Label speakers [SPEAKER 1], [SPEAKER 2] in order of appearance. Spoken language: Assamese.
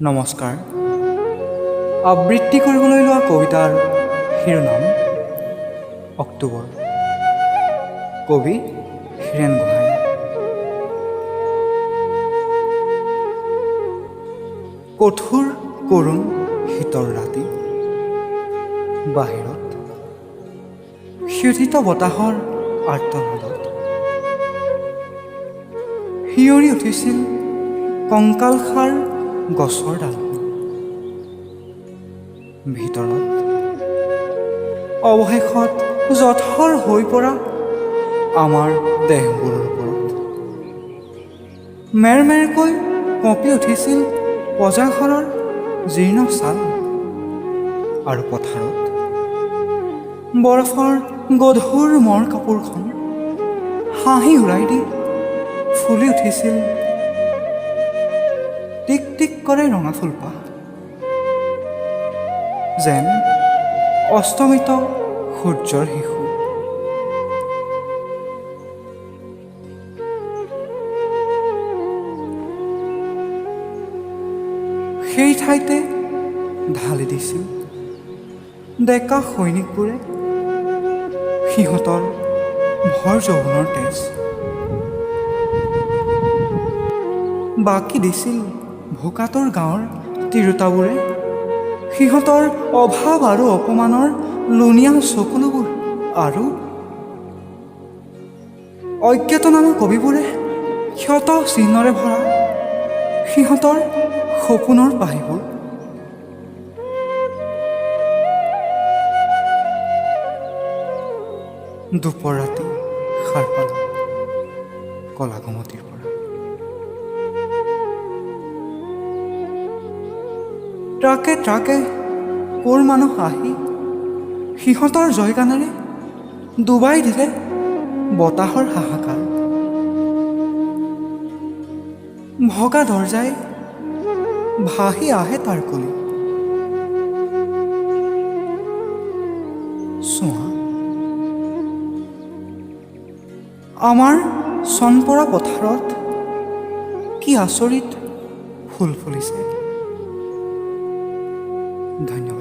[SPEAKER 1] নমস্কাৰ। আবৃত্তি কৰিবলৈ লোৱা কবিতাৰ শিৰোনাম অক্টোবৰ। কবি হীৰেণ গোহাঁই। কঠোৰ কৰুণ শীতৰ ৰাতি, বাহিৰত শিথিত বতাহৰ আৰ্তনাদত শিয়ৰি উঠিছিল কংকালসাৰ গছৰ ডালবোৰ। ভিতৰত অৱশেষত জঠৰ হৈ পৰা আমাৰ দেহবোৰৰ ওপৰত মেৰমেৰকৈ কঁপি উঠিছিল পজাঘৰৰ জীৰ্ণ ছাল, আৰু পথাৰত বৰফৰ গধুৰ মৰ কাপোৰখন হাঁহি উৰাই দি ফুলি উঠিছিল টিক টিক কৰে ৰঙা ফুলপাহ, যেন অস্তমিত সূৰ্যৰ শিশু। সেই ঠাইতে ঢালি দিছিল ডেকা সৈনিকবোৰে সিহঁতৰ ভৰ যৌৱনৰ তেজ। বাকী দিছিল ভোকাতুৰ গাঁৱৰ তিৰোতাবোৰে সিহঁতৰ অভাৱ আৰু অপমানৰ লুণীয়া চকুলোবোৰ, আৰু অজ্ঞাতনামা কবিবোৰে ক্ষত চিহ্নৰে ভৰা সিহঁতৰ সপোনৰ পাহিবোৰ। দুপৰ ৰাতি সাৰ পালো কলাগুমতিৰ পৰা। ট্ৰাকে ট্ৰাকে কোৰ মানুহ আহি সিহঁতৰ জয়গানেৰে ডুবাই দিলে বতাহৰ হাহাকাৰ। ভগা দৰজাই ভাহি আহে তাৰ কলি। চোৱা, আমাৰ চনপৰা পথাৰত কি আচৰিত ফুল ফুলিছে। ধন্যবাদ।